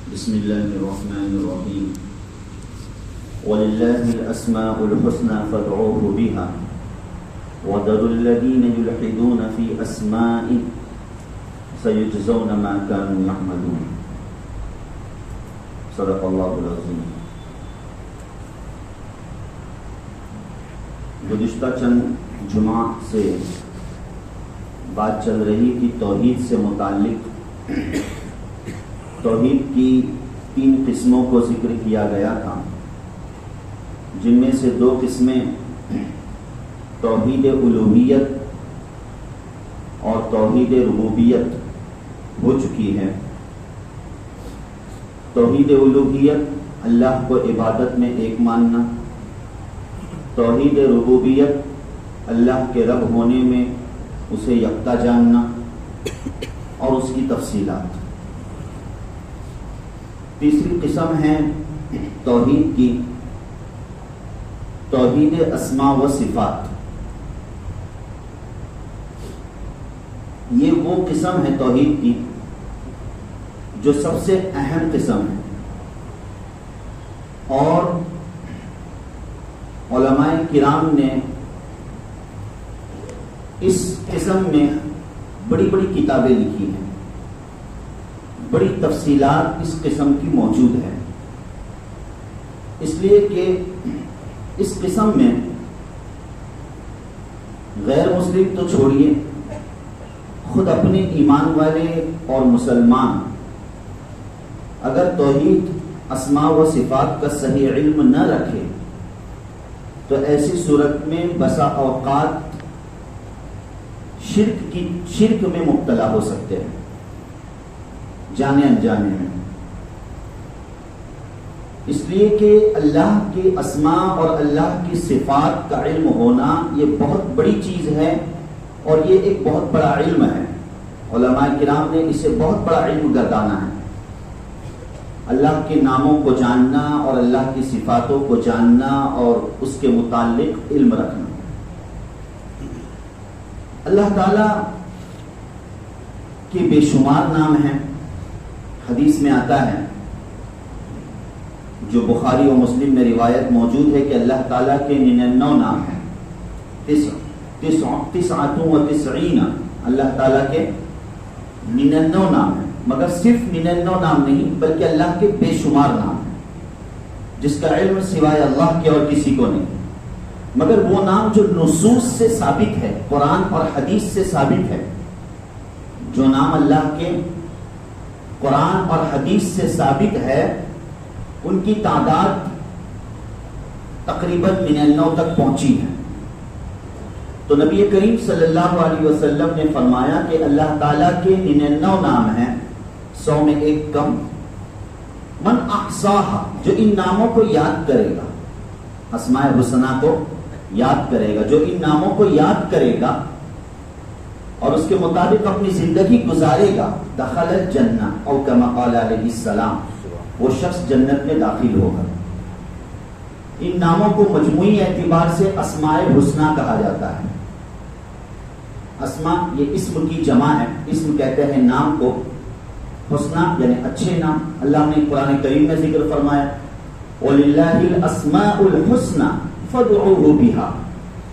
بسم الله الرحمن الرحيم ولله الأسماء الحسنى فادعوه بها وذروا الذين يلحدون في أسمائه سيجزون ما كانوا يعملون صدق الله العظيم. گزشتہ چند جمعہ سے بات چل رہی تھی توحید سے متعلق. توحید کی 3 قسموں کو ذکر کیا گیا تھا، جن میں سے 2 قسمیں توحید الوہیت اور توحید ربوبیت ہو چکی ہے. توحید الوہیت اللہ کو عبادت میں ایک ماننا، توحید ربوبیت اللہ کے رب ہونے میں اسے یکتا جاننا اور اس کی تفصیلات. تیسری قسم ہے توحید کی توحید اسماء و صفات. یہ وہ قسم ہے توحید کی جو سب سے اہم قسم ہے، اور علماء کرام نے اس قسم میں بڑی بڑی کتابیں لکھی ہیں، بڑی تفصیلات اس قسم کی موجود ہے. اس لیے کہ اس قسم میں غیر مسلم تو چھوڑیے، خود اپنے ایمان والے اور مسلمان اگر توحید اسماء و صفات کا صحیح علم نہ رکھے تو ایسی صورت میں بسا اوقات شرک میں مبتلا ہو سکتے ہیں، جانے انجانے میں. اس لیے کہ اللہ کی اسماء اور اللہ کی صفات کا علم ہونا یہ بہت بڑی چیز ہے، اور یہ ایک بہت بڑا علم ہے. علماء کرام نے اسے بہت بڑا علم گردانا ہے. اللہ کے ناموں کو جاننا اور اللہ کی صفاتوں کو جاننا اور اس کے متعلق علم رکھنا. اللہ تعالیٰ کے بے شمار نام ہیں. حدیث میں آتا ہے، جو بخاری و مسلم میں روایت موجود ہے، کہ اللہ تعالیٰ کے 99 نام ہیں. 99 اللہ تعالیٰ کے 99 نام ہیں، مگر صرف 99 نام نہیں بلکہ اللہ کے بے شمار نام ہیں، جس کا علم سوائے اللہ کے اور کسی کو نہیں. مگر وہ نام جو نصوص سے ثابت ہے، قرآن اور حدیث سے ثابت ہے، جو نام اللہ کے قرآن اور حدیث سے ثابت ہے، ان کی تعداد تقریباً 99 تک پہنچی ہے. تو نبی کریم صلی اللہ علیہ وسلم نے فرمایا کہ اللہ تعالیٰ کے 99 نام ہیں، 100 میں 1 کم. من احصاها، جو ان ناموں کو یاد کرے گا، اسماء حسنہ کو یاد کرے گا، جو ان ناموں کو یاد کرے گا اور اس کے مطابق اپنی زندگی گزارے گا، دخل الجنہ او کما قال علیہ السلام، وہ شخص جنت میں داخل ہوگا. ان ناموں کو مجموعی اعتبار سے اسماء حسنہ کہا جاتا ہے. اسماء یہ اسم کی جمع ہے، اسم کہتے ہیں نام کو، حسنہ یعنی اچھے نام. اللہ نے قرآن کریم میں ذکر فرمایا وَلِلَّهِ الْأَسْمَاءُ الْحُسْنَى فَادْعُوهُ بِهَا،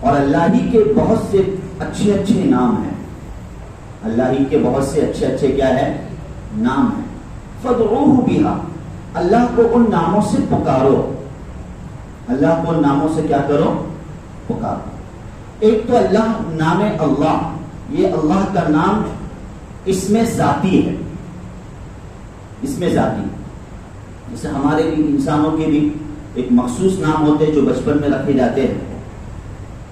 اور اللہ ہی کے بہت سے اچھے اچھے نام ہیں. اللہ ہی کے بہت سے اچھے اچھے کیا ہے؟ نام ہیں. فَادْعُوهُ بِهَا، اللہ کو ان ناموں سے پکارو. اللہ کو ان ناموں سے کیا کرو؟ پکارو. ایک تو اللہ، نام اللہ، یہ اللہ کا نام اس میں ذاتی ہے. اس میں ذاتی، جیسے ہمارے بھی انسانوں کے بھی ایک مخصوص نام ہوتے ہیں جو بچپن میں رکھے جاتے ہیں،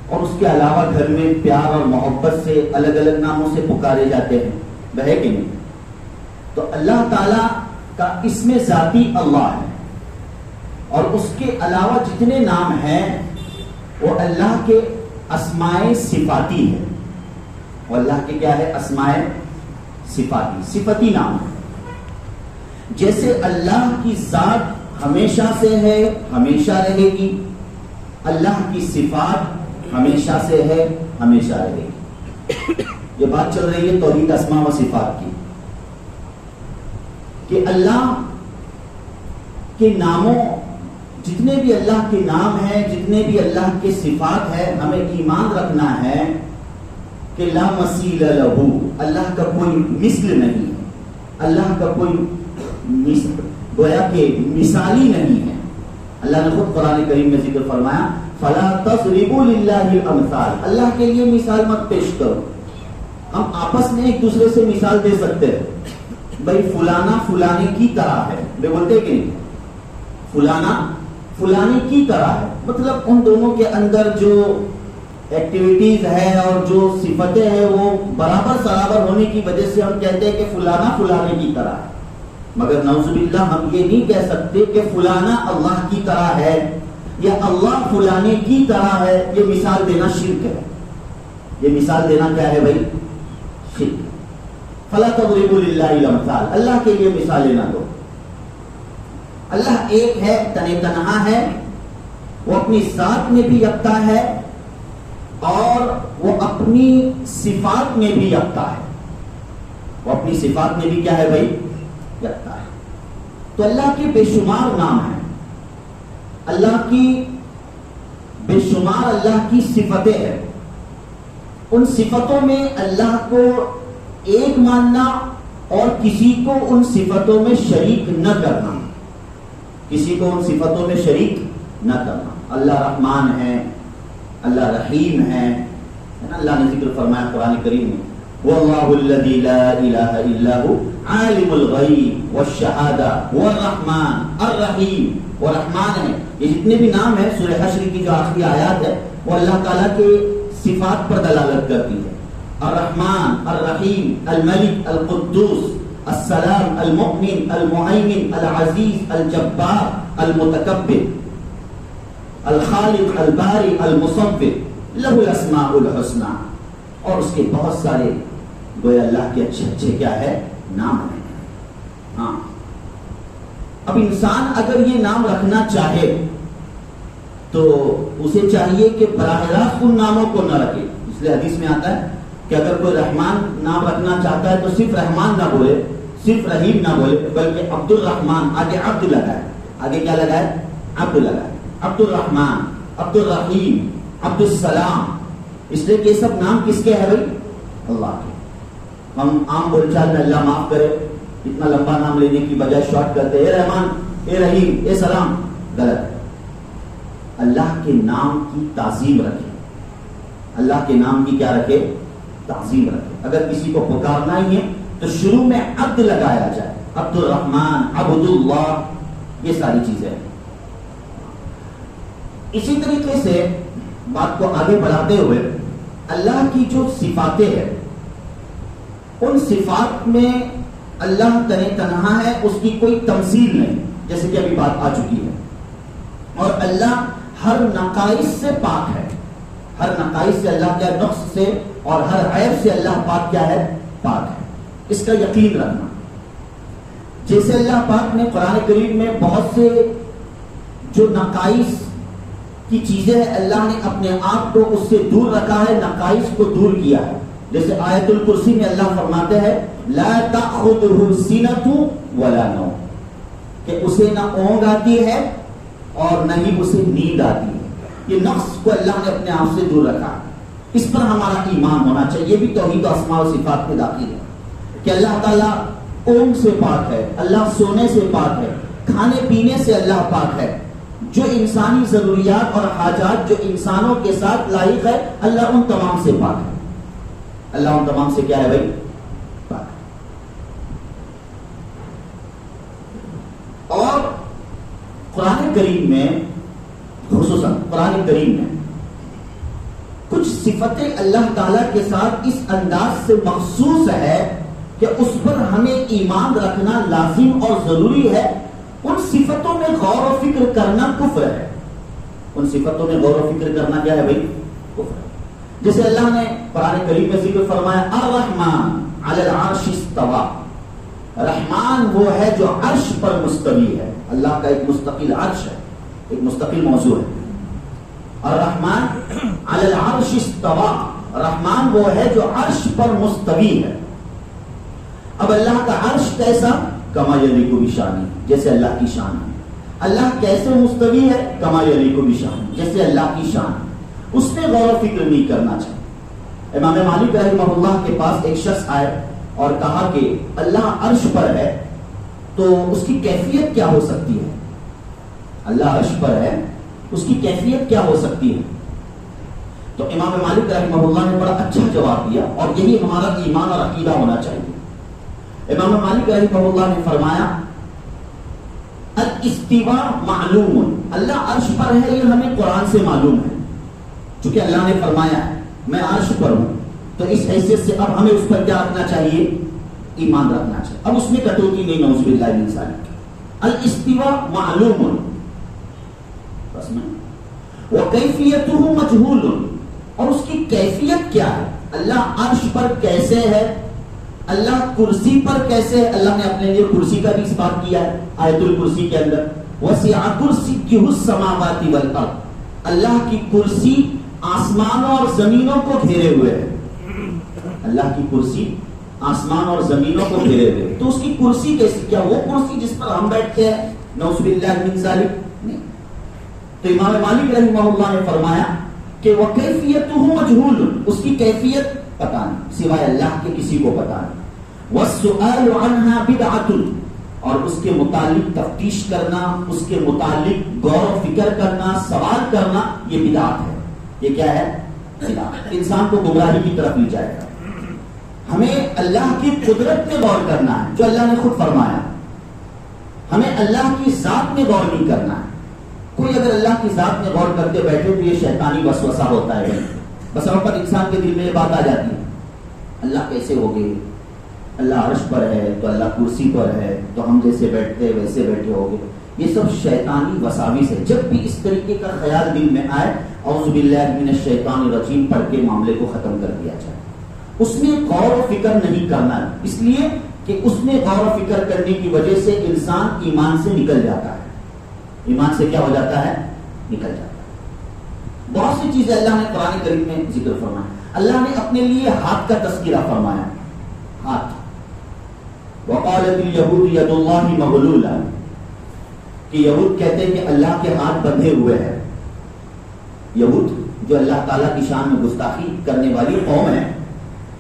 اور اس کے علاوہ گھر میں پیار اور محبت سے الگ الگ ناموں سے پکارے جاتے ہیں، ہے کہ نہیں؟ تو اللہ تعالیٰ کا اس میں ذاتی اللہ ہے، اور اس کے علاوہ جتنے نام ہیں وہ اللہ کے اسماء صفاتی ہے. اور اللہ کے کیا ہے؟ اسماء صفاتی، صفتی نام ہے. جیسے اللہ کی ذات ہمیشہ سے ہے، ہمیشہ رہے گی، اللہ کی صفات ہمیشہ سے ہے، ہمیشہ رہے گی. یہ بات چل رہی ہے توحید اسماء و صفات کی، کہ اللہ کہ ناموں جتنے بھی اللہ کے نام ہیں، جتنے بھی اللہ کے صفات ہیں، ہمیں ایمان رکھنا ہے کہ لا مثیل لہ، اللہ کا کوئی مثل نہیں ہے، اللہ کا کوئی گویا کہ مثالی نہیں ہے۔ اللہ نے خود قرآن کریم میں ذکر فرمایا فلا تضربوا للہ الامثال، اللہ کے لیے مثال مت پیش کرو۔ ہم آپس میں ایک دوسرے سے مثال دے سکتے ہیں، بھائی فلانا فلانے کی طرح ہے، بے بولتے کہ نہیں، فلانا فلانے کی طرح ہے، مطلب ان دونوں کے اندر جو ایکٹیویٹیز ہے اور جو صفتیں ہیں وہ برابر سرابر ہونے کی وجہ سے ہم کہتے ہیں کہ فلانا فلانے کی طرح ہے۔ مگر نعوذ باللہ ہم یہ نہیں کہہ سکتے کہ فلانا اللہ کی طرح ہے یا اللہ فلانے کی طرح ہے۔ یہ مثال دینا شرک ہے، یہ مثال دینا کیا ہے بھائی؟ شرک۔ فلا تضربوا للہ الامثال، اللہ کے لیے مثالیں نہ دو۔ اللہ ایک ہے، تنہا ہے، وہ اپنی ذات میں بھی یکتا ہے اور وہ اپنی صفات میں بھی یکتا ہے، وہ اپنی صفات میں بھی کیا ہے بھائی؟ یکتا ہے۔ تو اللہ کے بے شمار نام ہیں، اللہ کی بے شمار اللہ کی صفتیں ہیں، ان صفتوں میں اللہ کو ایک ماننا اور کسی کو ان صفتوں میں شریک نہ کرنا، کسی کو ان صفتوں میں شریک نہ کرنا۔ اللہ رحمان ہے، اللہ رحیم ہے، اللہ نے ذکر فرمایا قرآن کریم میں واللہ الذی لا الہ الا هو عالم الغیب والشہادہ والرحمن الرحیم۔ وہ رحمان ہے، یہ جتنے بھی نام ہیں سورہ حشر کی جو آخری آیات ہے وہ اللہ تعالیٰ کے صفات پر دلالت کرتی ہے۔ الرحمن الرحیم الملک القدوس السلام المؤمن المہیمن العزیز الجبار المتکبر الخالق الباری المصور لہ الاسماء الحسنی، اور اس کے بہت سارے گویا اللہ کے اچھے اچھے کیا ہے نام ہیں۔ ہاں، اب انسان اگر یہ نام رکھنا چاہے تو اسے چاہیے کہ براہ راست ان ناموں کو نہ رکھے۔ اس لیے حدیث میں آتا ہے کہ اگر کوئی رحمان نام رکھنا چاہتا ہے تو صرف رحمان نہ بولے، صرف رحیم نہ بولے، بلکہ عبد الرحمان، آگے عبد لگائے، آگے کیا لگائے؟ عبد لگائے، عبد الرحمان، عبد الرحیم، عبد السلام۔ اس لیے کہ یہ سب نام کس کے ہیں بھائی؟ اللہ کے۔ ہم عام بول چال میں اللہ معاف کرے اتنا لمبا نام لینے کی بجائے شارٹ کرتے اے رحمان، اے رحیم، اے سلام، غلط ہے۔ اللہ کے نام کی تعظیم رکھے، اللہ کے نام کی کیا رکھے؟ تعظیم رکھے۔ اگر کسی کو پکارنا ہی ہے تو شروع میں عبد لگایا جائے، عبد الرحمن، عبد اللہ، یہ ساری چیزیں۔ اسی طریقے سے بات کو آگے بڑھاتے ہوئے اللہ کی جو صفاتیں ہیں ان صفات میں اللہ تنہا ہے، اس کی کوئی تمثیل نہیں، جیسے کہ ابھی بات آ چکی ہے، اور اللہ ہر نقائص سے پاک ہے، ہر نقائص سے اللہ کیا، نقص سے اور ہر عیب سے اللہ پاک کیا ہے؟ پاک ہے۔ اس کا یقین رکھنا، جیسے اللہ پاک نے قرآن کریم میں بہت سے جو نقائص کی چیزیں ہیں اللہ نے اپنے آپ کو اس سے دور رکھا ہے، نقائص کو دور کیا ہے۔ جیسے آیت الکرسی میں اللہ فرماتے ہیں لا تأخذہ سنۃ ولا نوم، کہ اسے نہ اونگ آتی ہے اور نہ ہی اسے نیند آتی ہے۔ یہ نقص کو اللہ نے اپنے آپ سے دور رکھا ہے، اس پر ہمارا ایمان ہونا چاہیے۔ یہ بھی توحید و اسماء و صفات میں داخل ہے کہ اللہ تعالیٰ اونگ سے پاک ہے، اللہ سونے سے پاک ہے، کھانے پینے سے اللہ پاک ہے، جو انسانی ضروریات اور حاجات جو انسانوں کے ساتھ لائق ہے اللہ ان تمام سے پاک ہے، اللہ ان تمام سے کیا ہے بھائی؟ پاک۔ اور قرآن کریم میں خصوصاً قرآن کریم میں کچھ صفتیں اللہ تعالیٰ کے ساتھ اس انداز سے مخصوص ہے کہ اس پر ہمیں ایمان رکھنا لازم اور ضروری ہے۔ ان صفتوں میں غور و فکر کرنا کفر ہے، ان صفتوں میں غور و فکر کرنا کیا ہے بھائی؟ کفر ہے۔ جیسے اللہ نے قرآن کریم میں ذکر فرمایا الرحمن علی العرش استوى، رحمان وہ ہے جو عرش پر مستوی ہے، اللہ کا ایک مستقل عرش ہے، ایک مستقل موضوع ہے۔ الرحمن علی العرش استوى، رحمان وہ ہے جو عرش پر مستوی ہے۔ اب اللہ کا عرش کیسا؟ کما یلیق بشانہ، جیسے اللہ کی شان ہے۔ اللہ کیسے مستوی ہے؟ کما یلیق بشان، جیسے اللہ کی شان، اس میں غور و فکر نہیں کرنا چاہیے۔ امام مالک رحمہ اللہ کے پاس ایک شخص آئے اور کہا کہ اللہ عرش پر ہے تو اس کی کیفیت کیا ہو سکتی ہے؟ اللہ عرش پر ہے، اس کی کیفیت کیا ہو سکتی ہے؟ تو امام مالک رحمہ اللہ نے بڑا اچھا جواب دیا، اور یہی ہمارا ایمان اور عقیدہ ہونا چاہیے۔ امام مالک رحمہ اللہ نے فرمایا الاستواء معلوم، اللہ عرش پر ہے، یہ ہمیں قرآن سے معلوم ہے، چونکہ اللہ نے فرمایا ہے میں عرش پر ہوں، تو اس حیثیت سے اب ہمیں اس پر کیا رکھنا چاہیے؟ ایمان رکھنا چاہیے۔ اب اس میں کٹوتی نہیں، نعوذ باللہ من ذالک۔ الاستواء معلوم، بس میں وکیفیتہ مجہول، اور اس کی کیفیت کیا ہے؟ اللہ عرش پر کیسے ہے، اللہ کرسی پر کیسے ہے؟ اللہ نے اپنے لیے کرسی کا بھی اس بات کیا ہے آیت الکرسی کے اندر، وسع کرسیہ السماوات والارض، اللہ کی کرسی آسمانوں اور زمینوں کو گھیرے ہوئے ہے، اللہ کی کرسی آسمان اور زمینوں کو گھیرے ہوئے، تو اس کی کرسی کیسی؟ کیا وہ کرسی جس پر ہم بیٹھتے ہیں؟ نعوذ باللہ من ذالک نہیں۔ تو امام مالک رحمہ اللہ نے فرمایا کہ وکیفیتہ مجہول، اس کی کیفیت پتہ نہیں، سوائے اللہ کے کسی کو پتہ نہیں۔ والسؤال عنہا بدعۃ، اور اس کے متعلق تفتیش کرنا، اس کے متعلق غور و فکر کرنا، سوال کرنا، یہ بدعت ہے۔ یہ کیا ہے؟ بدعت، انسان کو گمراہی کی طرف لے جائے گا۔ ہمیں اللہ کی قدرت میں غور کرنا ہے، جو اللہ نے خود فرمایا، ہمیں اللہ کی ذات میں غور نہیں کرنا ہے۔ کوئی اگر اللہ کی ذات میں غور کرتے بیٹھے تو یہ شیطانی وسوسہ ہوتا ہے، بس اور پر انسان کے دل میں یہ بات آ جاتی ہے اللہ کیسے ہو گئے، اللہ عرش پر ہے تو اللہ کرسی پر ہے، تو ہم جیسے بیٹھتے ویسے بیٹھے ہو گئے۔ یہ سب شیطانی وساوس ہے۔ جب بھی اس طریقے کا خیال دل میں آئے، اعوذ باللہ من الشیطان الرجیم پڑھ کے معاملے کو ختم کر دیا جائے۔ اس میں غور و فکر نہیں کرنا، اس لیے کہ اس میں غور و فکر کرنے کی وجہ سے انسان ایمان سے نکل جاتا ہے۔ ایمان سے کیا ہو جاتا ہے؟ نکل جاتا ہے۔ بہت سی چیزیں اللہ نے قرآن کریم میں ذکر فرمایا۔ اللہ نے اپنے لیے ہاتھ کا تذکرہ فرمایا، ہاتھ۔ وقالت اليهود يد الله مغلولہ، کہ یہود کہتے ہیں کہ اللہ کے ہاتھ بندھے ہوئے ہیں۔ یہود جو اللہ تعالیٰ کی شان میں گستاخی کرنے والی قوم ہے،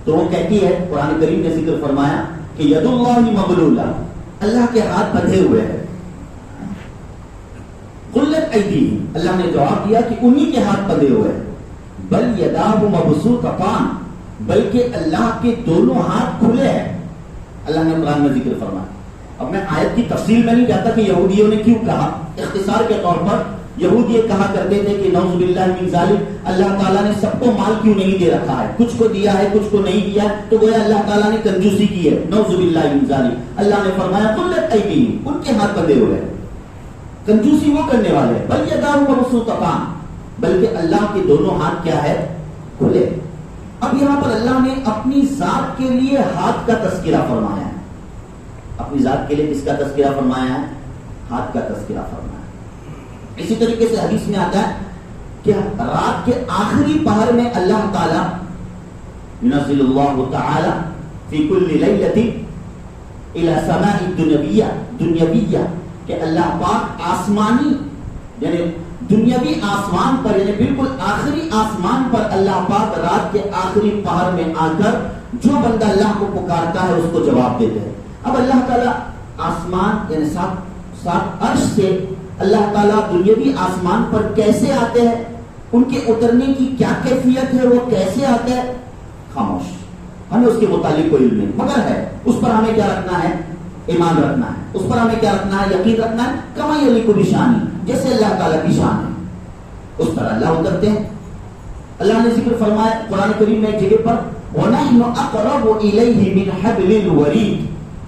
تو وہ کہتی ہے، قرآن کریم نے ذکر فرمایا کہ ید اللہ مغلولہ، اللہ کے ہاتھ بندھے ہوئے ہیں۔ قلت ایدیہم، اللہ نے جواب دیا کہ انہی کے ہاتھ بندھے ہوئے ہیں۔ بل یداہ مبسوطتان، بلکہ اللہ کے دونوں ہاتھ کھلے ہیں، اللہ نے قرآن میں ذکر فرمایا۔ اب میں آیت کی تفصیل میں نہیں جاتا کہ یہودیوں نے کیوں کہا، اختصار کے طور پر یہود یہ کہا کرتے تھے کہ نعوذ باللہ من ذالک، اللہ تعالیٰ نے سب کو مال کیوں نہیں دے رکھا ہے، کچھ کو دیا ہے کچھ کو نہیں دیا، تو گویا اللہ تعالیٰ نے کنجوسی کی ہے، نعوذ باللہ من ذالک۔ اللہ نے فرمایا قلت ایدیہم، ان کے ہاتھ بندھے ہوئے ہیں، کنجوسی وہ کرنے والے ہیں۔ بل یداہ مبسوطتان، بلکہ اللہ کے دونوں ہاتھ کیا ہے؟ کھلے۔ اب یہاں پر اللہ نے اپنی ذات کے لیے ہاتھ کا تذکرہ فرمایا ہے، اپنی ذات کے لیے کس کا تذکرہ فرمایا ہے؟ ہاتھ کا تذکرہ فرمایا ہے۔ اسی طریقے سے حدیث میں آتا ہے کہ رات کے آخری پہر میں اللہ تعالی ينزل اللہ تعالی فی کل لیلۃ الی سماء دنیویہ، کہ اللہ پاک آسمانی یعنی دنیاوی آسمان پر، یعنی بالکل آخری آسمان پر اللہ پاک رات کے آخری پہر میں آ کر جو بندہ اللہ کو پکارتا ہے اس کو جواب دیتے ہیں۔ اب اللہ تعالیٰ آسمان یعنی سات عرش سے اللہ تعالیٰ دنیاوی آسمان پر کیسے آتے ہیں، ان کے اترنے کی کیا کیفیت ہے، وہ کیسے آتا ہے، خاموش، ہمیں اس کے متعلق کوئی علم نہیں، مگر ہے اس پر ہمیں کیا رکھنا ہے؟ ایمان رکھنا ہے، اس پر ہمیں کیا رکھنا ہے؟ یقین رکھنا ہے۔ کما یلیق بشانہ، جیسے اللہ تعالیٰ کی شان ہے اس پر اللہ اترتے ہیں۔ اللہ نے ذکر فرمایا قرآن کریم میں ایک جگہ پر وَنَحْنُ أَقْرَبُ إِلَيْهِ مِنْ حَبْلِ الْوَرِيدِ،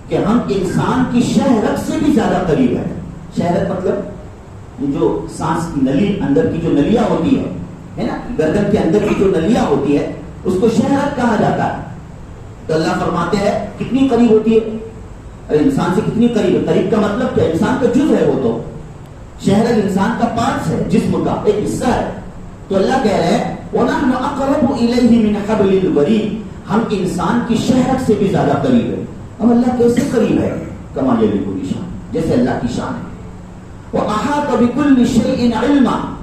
کہ ہم انسان کی شہرت سے بھی زیادہ قریب ہے۔ شہرت مطلب یہ جو سانس کی نلی، اندر کی جو نلیاں ہوتی ہے نا، گردن کے اندر کی جو نلیاں ہوتی ہے اس کو شہرت کہا جاتا ہے۔ تو اللہ فرماتے ہیں کتنی قریب ہوتی ہے؟ انسان سے کتنی قریب ہے؟ قریب کا مطلب کیا؟ انسان کا جز ہے وہ، تو شہرت انسان کا پارٹس ہے، جسم کا ایک حصہ ہے۔ تو اللہ کہہ رہے ہیں وَنَحْنُ أَقْرَبُ إِلَيْهِ مِنْ حَبْلِ الْوَرِيدِ، ہم انسان کی شہرت سے بھی زیادہ قریب ہے۔ اب اللہ کیسے قریب ہے؟ کما یلیق بشانہ، جیسے اللہ کی شان ہے۔ وَأَحَاطَ بِكُلِّ شَيْءٍ عِلْمًا.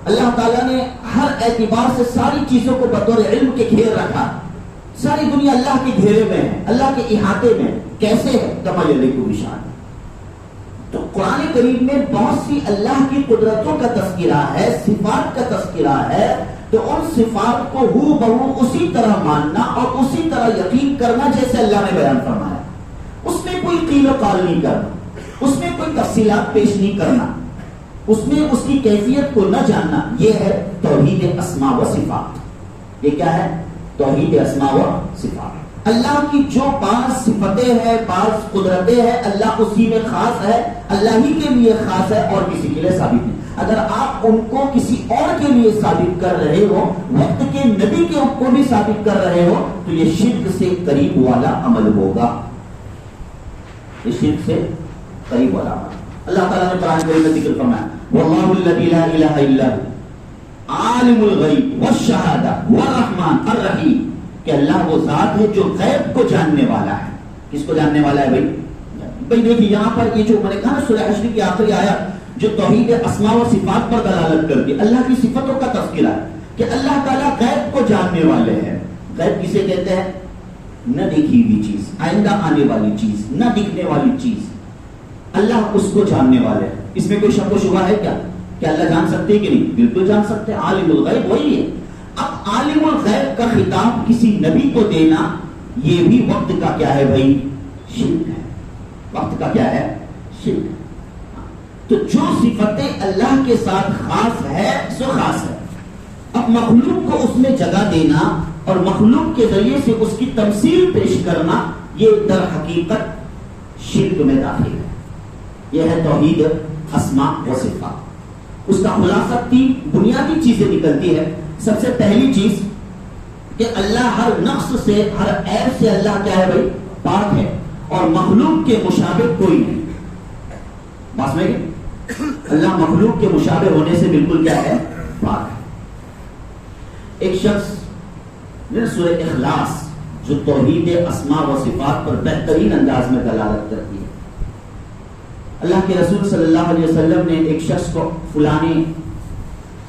اللہ تعالیٰ نے ہر اعتبار سے ساری چیزوں کو بطور علم کے گھیر رکھا. ساری دنیا اللہ کے گھیرے میں ہے, اللہ کے احاطے میں. کیسے ہے؟ کما یلیق بشان. تو قرآن کریم میں بہت سی اللہ کی قدرتوں کا تذکرہ ہے, صفات کا تذکرہ ہے. تو ان صفات کو ہو بہو اسی طرح ماننا اور اسی طرح یقین کرنا جیسے اللہ نے بیان فرمایا. اس میں کوئی قیل و قال نہیں کرنا, اس میں کوئی تفصیلات پیش نہیں کرنا, اس میں اس کی کیفیت کو نہ جاننا. یہ ہے توحید اسماء و صفات. یہ کیا ہے؟ توحید اسماء و صفات. اللہ کی جو بعض صفتیں ہیں, بعض قدرتیں ہیں, اللہ اسی میں خاص ہے, اللہ ہی کے لیے خاص ہے اور کسی کے لیے ثابت نہیں. اگر آپ ان کو کسی اور کے لیے ثابت کر رہے ہو, وقت کے نبی کے کو بھی ثابت کر رہے ہو, تو یہ شرک سے قریب والا عمل ہوگا. یہ شرک سے قریب والا عمل. اللہ تعالیٰ نے قرآن کریم میں ذکر فرمایا واللہ الذی لا الہ الا هو عالم الغیب والشہادہ والرحمن الرحیم, کہ اللہ وہ ذات ہے جو غیب کو جاننے والا ہے. کس کو جاننے والا ہے بھائی دیکھیے یہاں پر یہ جو میں نے کہا نا سورہ حشر کی آخری آیت جو توحید اسماء و صفات پر دلالت کرتی ہے, اللہ کی صفتوں کا تذکرہ ہے کہ اللہ تعالیٰ غیب کو جاننے والے ہیں. غیب کسے کہتے ہیں؟ نہ دیکھی ہوئی چیز, آئندہ آنے والی چیز, نہ دکھنے والی چیز, اللہ اس کو جاننے والے ہیں. اس میں کوئی شک و شبہ ہے کیا کہ اللہ جان سکتے کہ نہیں؟ بالکل جان سکتے. عالم الغیب وہی ہے. اب عالم الغیب کا خطاب کسی نبی کو دینا یہ بھی وقت کا کیا ہے بھائی؟ شرک ہے. وقت کا کیا ہے؟ شرک. تو جو صفتیں اللہ کے ساتھ خاص ہے سو خاص ہے. اب مخلوق کو اس میں جگہ دینا اور مخلوق کے ذریعے سے اس کی تمثیل پیش کرنا یہ در حقیقت شرک میں داخل ہے. یہ ہے توحید اسماء و صفات. اس کا خلاصہ 3 بنیادی چیزیں نکلتی ہے. سب سے پہلی چیز کہ اللہ ہر نقص سے, ہر عیب سے اللہ کیا ہے بھائی؟ پاک ہے, اور مخلوق کے مشابہ کوئی نہیں. بات میں اللہ مخلوق کے مشابہ ہونے سے بالکل کیا ہے؟ پاک ہے. ایک شخص سورہ اخلاص جو توحید اسماء و صفات پر بہترین انداز میں دلالت کرتی ہے. اللہ کے رسول صلی اللہ علیہ وسلم نے ایک شخص کو فلانے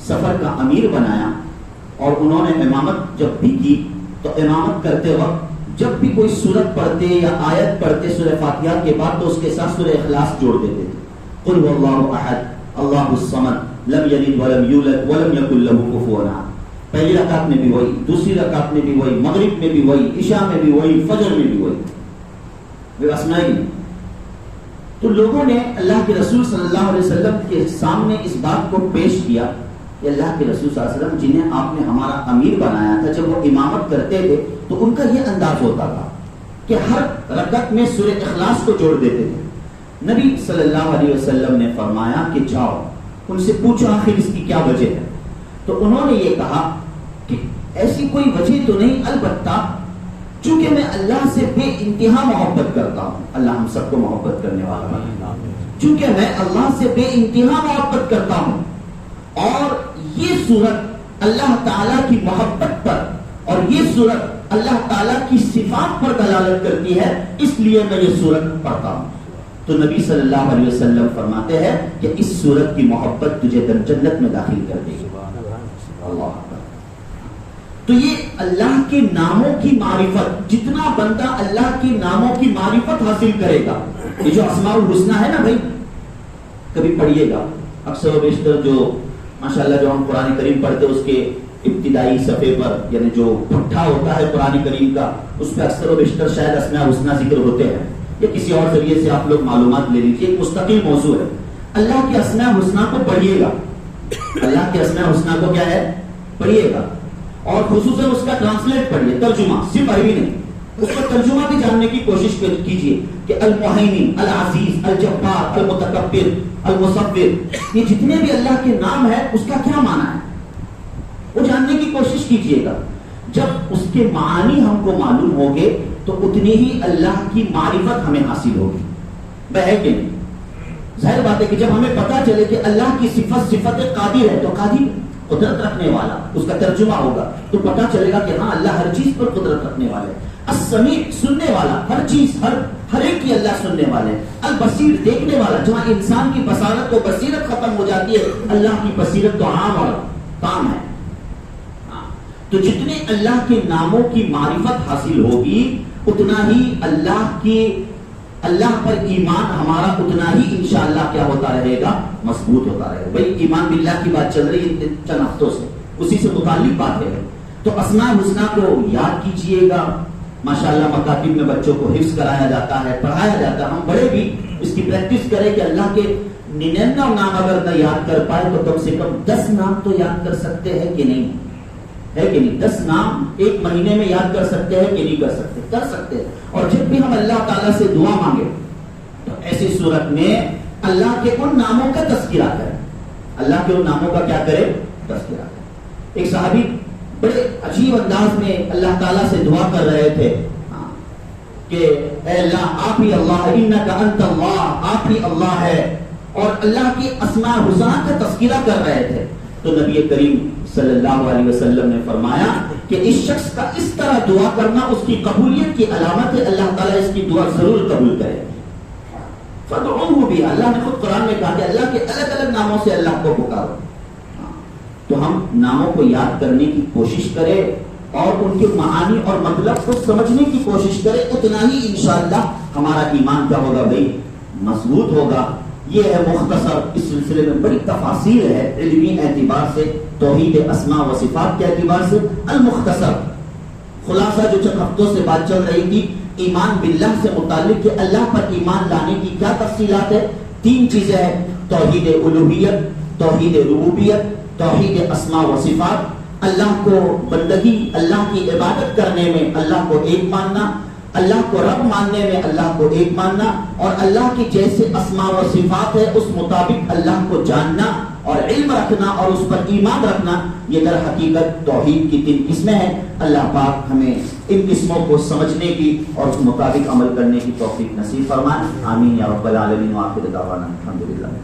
سفر کا امیر بنایا اور انہوں نے امامت جب بھی کی تو امامت کرتے وقت جب بھی کوئی سورت پڑھتے یا آیت پڑھتے سورہ فاتحہ کے بعد تو اس کے ساتھ سورہ اخلاص جوڑ دیتے تھے. قل هو اللہ احد اللہ الصمد لم یلد ولم یولد ولم یکن له کفوا احد. پہلی رکعت میں بھی وہی, دوسری رکعت میں بھی وہی, مغرب میں بھی وہی, عشاء میں بھی وہی, فجر میں بھی وہی. بس نہیں. تو لوگوں نے اللہ کے رسول صلی اللہ علیہ وسلم کے سامنے اس بات کو پیش کیا کہ اللہ کے رسول صلی اللہ علیہ وسلم جنہیں آپ نے ہمارا امیر بنایا تھا جب وہ امامت کرتے تھے تو ان کا یہ انداز ہوتا تھا کہ ہر رکعت میں سورہ اخلاص کو جوڑ دیتے تھے. نبی صلی اللہ علیہ وسلم نے فرمایا کہ جاؤ ان سے پوچھو آخر اس کی کیا وجہ ہے. تو انہوں نے یہ کہا کہ ایسی کوئی وجہ تو نہیں, البتہ چونکہ میں اللہ سے بے انتہا محبت کرتا ہوں. اللہ ہم سب کو محبت کرنے والا ہے. چونکہ میں اللہ سے بے انتہا محبت کرتا ہوں اور یہ صورت اللہ تعالیٰ کی محبت پر اور یہ صورت اللہ تعالیٰ کی صفات پر دلالت کرتی ہے, اس لیے میں یہ صورت پڑھتا ہوں. تو نبی صلی اللہ علیہ وسلم فرماتے ہیں کہ اس صورت کی محبت تجھے جنت میں داخل کر دے گی. اللہ. تو یہ اللہ کے ناموں کی معرفت, جتنا بندہ اللہ کے ناموں کی معرفت حاصل کرے گا, یہ جو اسماء الحسنی ہے نا بھائی, کبھی پڑھیے گا. اکثر و بیشتر جو ماشاءاللہ جو ہم قرآن کریم پڑھتے اس کے ابتدائی صفحے پر یعنی جو پٹھا ہوتا ہے قرآن کریم کا اس پہ اکثر و بیشتر شاید اسماء الحسنی ذکر ہوتے ہیں, یا کسی اور ذریعے سے آپ لوگ معلومات لے لیجیے. ایک مستقل موضوع ہے. اللہ کے اسماء الحسنی کو پڑھیے گا, اللہ کے اسماء الحسنی کو کیا ہے پڑھیے گا, اور خصوصاً اس کا ٹرانسلیٹ پڑھیے, ترجمہ, صرف عربی نہیں, اس کا ترجمہ بھی جاننے کی کوشش کیجیے کہ المہیمن, العزیز, الجبار, المتکبر, المصور, یہ جتنے بھی اللہ کے نام ہیں اس کا کیا معنی ہے وہ جاننے کی کوشش کیجیے گا. جب اس کے معانی ہم کو معلوم ہوگے تو اتنی ہی اللہ کی معرفت ہمیں حاصل ہوگی. ہے کہ نہیں؟ ظاہر بات ہے کہ جب ہمیں پتا چلے کہ اللہ کی صفت قادر ہے تو قادر قدرت رکھنے والا, اس کا ترجمہ ہوگا تو پتا چلے گا کہ ہاں اللہ ہر چیز پر قدرت رکھنے والا ہے. السمیع, سننے والا, ہر چیز ہر ایک کی اللہ سننے والے. البصیر دیکھنے والا. جہاں انسان کی بصارت و بصیرت ختم ہو جاتی ہے اللہ کی بصیرت تو عام اور تام ہے. تو جتنے اللہ کے ناموں کی معرفت حاصل ہوگی اتنا ہی اللہ پر ایمان ہمارا اتنا ہی انشاءاللہ کیا ہوتا رہے گا, مضبوط ہوتا رہے گا. بھائی ایمان باللہ کی بات چل رہی ہے چند ہفتوں سے, اسی سے متعلق بات ہے. تو اسماء الحسنی کو یاد کیجئے گا. ماشاءاللہ مکاتب میں بچوں کو حفظ کرایا جاتا ہے, پڑھایا جاتا ہے. ہم بڑے بھی اس کی پریکٹس کریں کہ اللہ کے 99 نام اگر نہ یاد کر پائے تو کم سے کم 10 نام تو یاد کر سکتے ہیں کہ نہیں, ہے کہ نہیں. 10 نام ایک مہینے میں یاد کر سکتے ہیں کہ نہیں کر سکتے, کر سکتے ہیں. اور جب بھی ہم اللہ تعالیٰ سے دعا مانگے تو ایسی صورت میں اللہ کے ان ناموں کا تذکرہ کریں. اللہ کے ان ناموں کا کیا کرے, تذکرہ کریں. ایک صحابی بڑے عجیب انداز میں اللہ تعالیٰ سے دعا کر رہے تھے کہ اے اللہ آپ ہی اللہ, انک انت اللہ, آپ ہی اللہ ہے, اور اللہ کی اسماء الحسنی کا تذکرہ کر رہے تھے. تو نبی کریم صلی اللہ علیہ وسلم نے فرمایا کہ اس شخص کا اس طرح دعا کرنا اس کی قبولیت کی علامت ہے. اللہ تعالیٰ اس کی دعا ضرور قبول کرے. فدعوه بھی, اللہ نے خود قرآن میں کہا کہ اللہ کے الگ الگ ناموں سے اللہ کو پکارو. تو ہم ناموں کو یاد کرنے کی کوشش کریں اور ان کے معانی اور مطلب کو سمجھنے کی کوشش کریں, اتنا ہی انشاءاللہ ہمارا ایمان کیا ہوگا بھائی, مضبوط ہوگا. یہ ہے مختصر, اس سلسلے میں بڑی تفاصیل ہے علمی اعتبار سے, توحید اسماء و صفات کے اعتبار سے. المختصر خلاصہ جو چند ہفتوں سے بات چل رہی تھی ایمان باللہ سے متعلق کہ اللہ پر ایمان لانے کی کیا تفصیلات ہے. 3 چیزیں ہیں, توحید الوہیت, توحید ربوبیت, توحید اسماء و صفات. اللہ کو بندگی, اللہ کی عبادت کرنے میں اللہ کو ایک ماننا, اللہ کو رب ماننے میں اللہ کو ایک ماننا, اور اللہ کی جیسے اسماء و صفات ہے اس مطابق اللہ کو جاننا اور علم رکھنا اور اس پر ایمان رکھنا. یہ در حقیقت توحید کی 3 قسمیں ہیں. اللہ پاک ہمیں ان قسموں کو سمجھنے کی اور اس مطابق عمل کرنے کی توفیق نصیب فرمائے. آمین یا رب العالمین. وآخر دعوانا الحمدللہ.